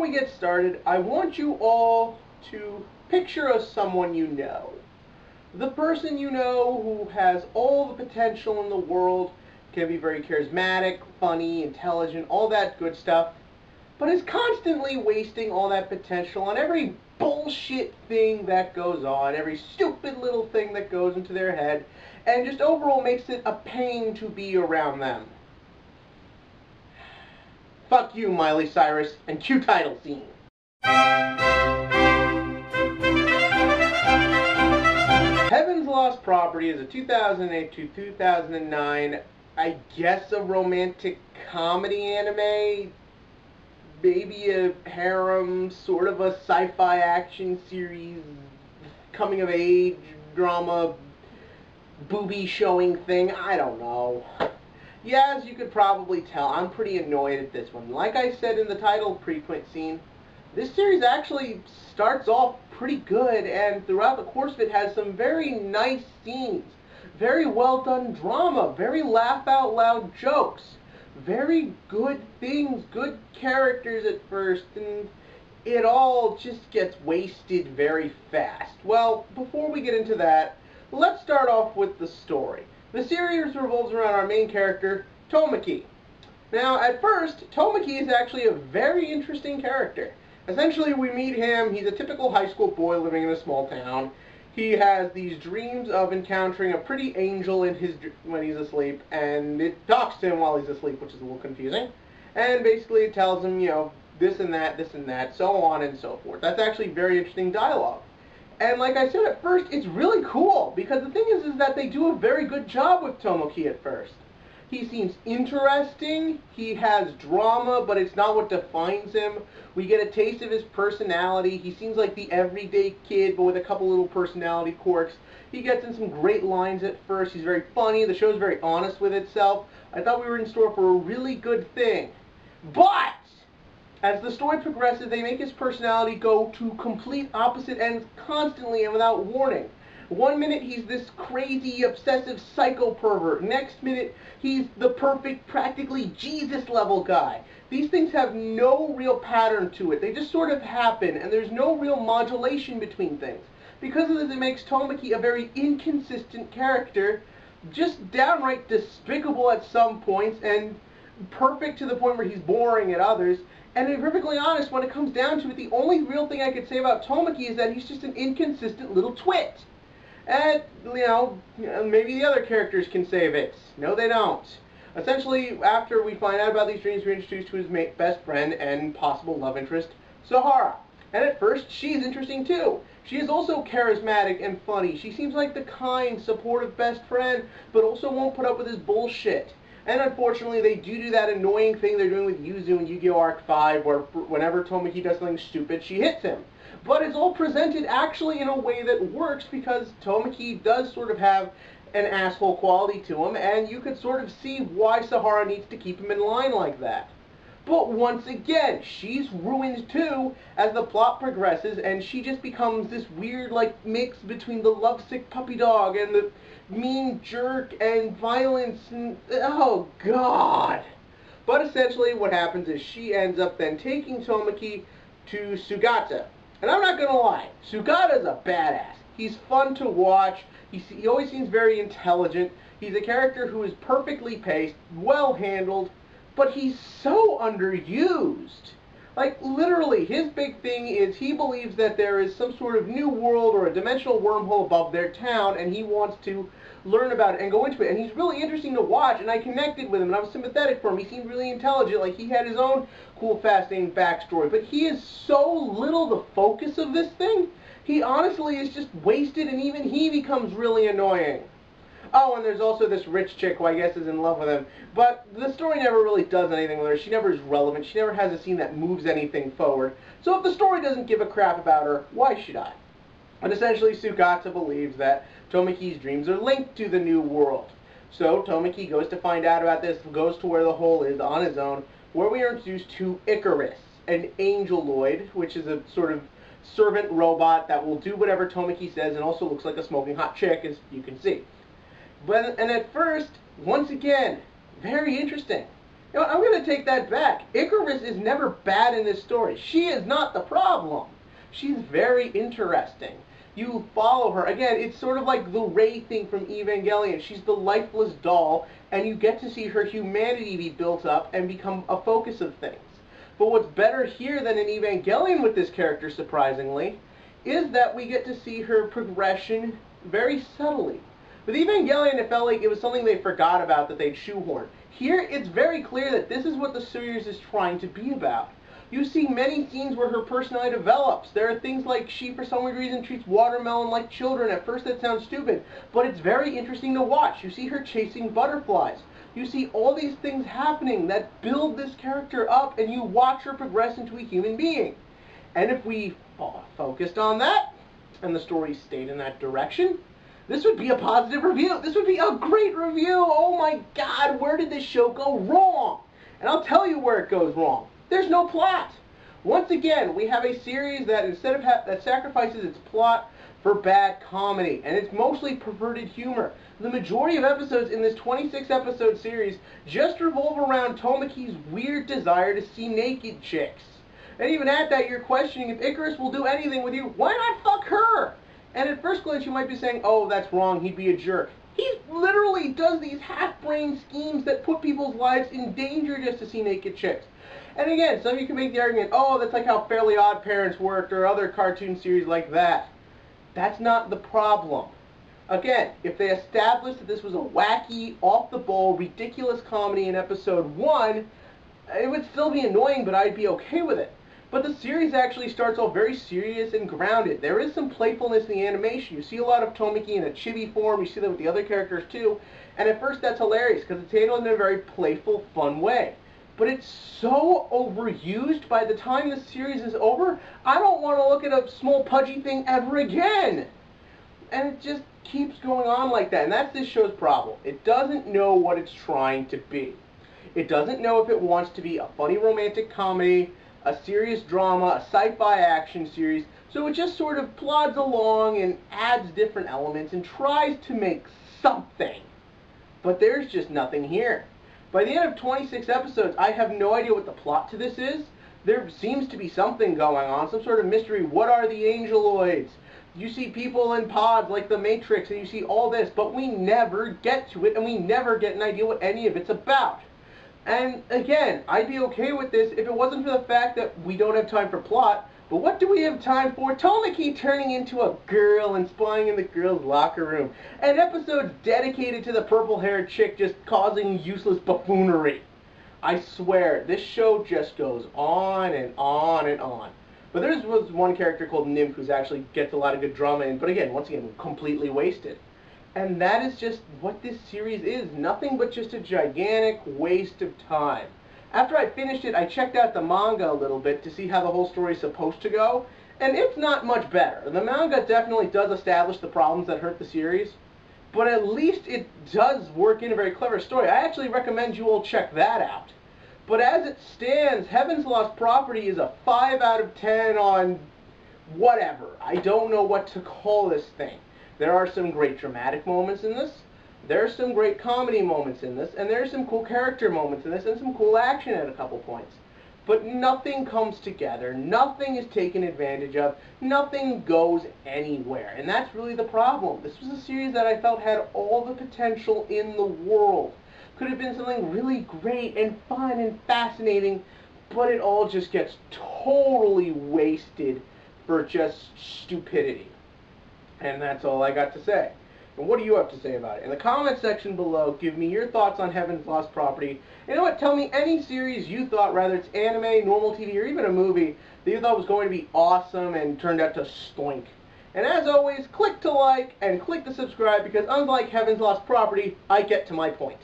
we get started, I want you all to picture someone you know. The person you know who has all the potential in the world, can be very charismatic, funny, intelligent, all that good stuff, but is constantly wasting all that potential on every bullshit thing that goes on, every stupid little thing that goes into their head, and just overall makes it a pain to be around them. Fuck you, Miley Cyrus, and cue title scene. Heaven's Lost Property is a 2008 to 2009, I guess, a romantic comedy anime, maybe a harem, sort of a sci-fi action series, coming of age drama, booby showing thing, I don't know. Yeah, as you could probably tell, I'm pretty annoyed at this one. Like I said in the title prequel scene, this series actually starts off pretty good, and throughout the course of it has some very nice scenes, very well done drama, very laugh out loud jokes, very good things, good characters at first, and it all just gets wasted very fast. Well, before we get into that, let's start off with the story. The series revolves around our main character, Tomoki. Now, at first, Tomoki is actually a very interesting character. Essentially, we meet him, he's a typical high school boy living in a small town. He has these dreams of encountering a pretty angel when he's asleep, and it talks to him while he's asleep, which is a little confusing. And basically it tells him, this and that, so on and so forth. That's actually very interesting dialogue. And like I said at first, it's really cool, because the thing is that they do a very good job with Tomoki at first. He seems interesting, he has drama, but it's not what defines him. We get a taste of his personality. He seems like the everyday kid, but with a couple little personality quirks. He gets in some great lines at first. He's very funny. The show's very honest with itself. I thought we were in store for a really good thing. But as the story progresses, they make his personality go to complete opposite ends constantly and without warning. One minute he's this crazy, obsessive psycho pervert. Next minute he's the perfect, practically Jesus-level guy. These things have no real pattern to it. They just sort of happen, and there's no real modulation between things. Because of this, it makes Tomoki a very inconsistent character, just downright despicable at some points, and perfect to the point where he's boring at others. And to be perfectly honest, when it comes down to it, the only real thing I could say about Tomoki is that he's just an inconsistent little twit. And, maybe the other characters can save it. No, they don't. Essentially, after we find out about these dreams, we're introduced to his best friend and possible love interest, Sahara. And at first, she's interesting too. She is also charismatic and funny. She seems like the kind, supportive best friend, but also won't put up with his bullshit. And unfortunately, they do that annoying thing they're doing with Yuzu in Yu-Gi-Oh! Arc 5, where whenever Tomoki does something stupid, she hits him. But it's all presented actually in a way that works, because Tomoki does sort of have an asshole quality to him, and you could sort of see why Sahara needs to keep him in line like that. But once again, she's ruined too as the plot progresses, and she just becomes this weird, mix between the lovesick puppy dog and the mean jerk and violence and, oh god. But essentially what happens is she ends up then taking Tomoki to Sugata. And I'm not gonna lie, Sugata's a badass. He's fun to watch. He always seems very intelligent. He's a character who is perfectly paced, well handled, but he's so underused. Literally, his big thing is he believes that there is some sort of new world or a dimensional wormhole above their town, and he wants to learn about it and go into it. And he's really interesting to watch, and I connected with him, and I was sympathetic for him. He seemed really intelligent, he had his own cool, fascinating backstory. But he is so little the focus of this thing, he honestly is just wasted, and even he becomes really annoying. Oh, and there's also this rich chick who I guess is in love with him. But the story never really does anything with her. She never is relevant. She never has a scene that moves anything forward. So if the story doesn't give a crap about her, why should I? But essentially, Sugata believes that Tomoki's dreams are linked to the new world. So Tomoki goes to find out about this, goes to where the hole is on his own, where we are introduced to Icarus, an angeloid, which is a sort of servant robot that will do whatever Tomoki says and also looks like a smoking hot chick, as you can see. And at first, once again, very interesting. You know, I'm going to take that back. Ikaris is never bad in this story. She is not the problem. She's very interesting. You follow her. Again, it's sort of like the Rey thing from Evangelion. She's the lifeless doll, and you get to see her humanity be built up and become a focus of things. But what's better here than in Evangelion with this character, surprisingly, is that we get to see her progression very subtly. With Evangelion, it felt like it was something they forgot about that they'd shoehorn. Here, it's very clear that this is what the series is trying to be about. You see many scenes where her personality develops. There are things like she, for some weird reason, treats watermelon like children. At first that sounds stupid, but it's very interesting to watch. You see her chasing butterflies. You see all these things happening that build this character up, and you watch her progress into a human being. And if we focused on that, and the story stayed in that direction, this would be a positive review. This would be a great review. Oh my God, where did this show go wrong? And I'll tell you where it goes wrong. There's no plot. Once again, we have a series that instead of that sacrifices its plot for bad comedy, and it's mostly perverted humor. The majority of episodes in this 26-episode series just revolve around Tomoki's weird desire to see naked chicks. And even at that, you're questioning if Ikaris will do anything with you. Why not fuck her? And at first glance, you might be saying, oh, that's wrong, he'd be a jerk. He literally does these half-brained schemes that put people's lives in danger just to see naked chicks. And again, some of you can make the argument, oh, that's like how Fairly Odd Parents worked or other cartoon series like that. That's not the problem. Again, if they established that this was a wacky, off-the-ball, ridiculous comedy in episode 1, it would still be annoying, but I'd be okay with it. But the series actually starts off very serious and grounded. There is some playfulness in the animation. You see a lot of Tomoki in a chibi form. You see that with the other characters too. And at first that's hilarious because it's handled in a very playful, fun way. But it's so overused by the time the series is over, I don't want to look at a small pudgy thing ever again. And it just keeps going on like that. And that's this show's problem. It doesn't know what it's trying to be. It doesn't know if it wants to be a funny romantic comedy, a serious drama, a sci-fi action series, so it just sort of plods along and adds different elements and tries to make something. But there's just nothing here. By the end of 26 episodes, I have no idea what the plot to this is. There seems to be something going on, some sort of mystery. What are the Angeloids? You see people in pods like the Matrix, and you see all this, but we never get to it, and we never get an idea what any of it's about. And again, I'd be okay with this if it wasn't for the fact that we don't have time for plot. But what do we have time for? Tomoki turning into a girl and spying in the girls' locker room. And episodes dedicated to the purple-haired chick just causing useless buffoonery. I swear, this show just goes on and on and on. But there was one character called Nymph who actually gets a lot of good drama in, but again, once again, completely wasted. And that is just what this series is. Nothing but just a gigantic waste of time. After I finished it, I checked out the manga a little bit to see how the whole story is supposed to go, and it's not much better. The manga definitely does establish the problems that hurt the series, but at least it does work in a very clever story. I actually recommend you all check that out. But as it stands, Heaven's Lost Property is a 5 out of 10 on whatever. I don't know what to call this thing. There are some great dramatic moments in this. There are some great comedy moments in this. And there are some cool character moments in this and some cool action at a couple points. But nothing comes together. Nothing is taken advantage of. Nothing goes anywhere. And that's really the problem. This was a series that I felt had all the potential in the world. Could have been something really great and fun and fascinating, but it all just gets totally wasted for just stupidity. And that's all I got to say. And what do you have to say about it? In the comment section below, give me your thoughts on Heaven's Lost Property. You know what? Tell me any series you thought, whether it's anime, normal TV, or even a movie, that you thought was going to be awesome and turned out to stoink. And as always, click to like and click to subscribe because unlike Heaven's Lost Property, I get to my point.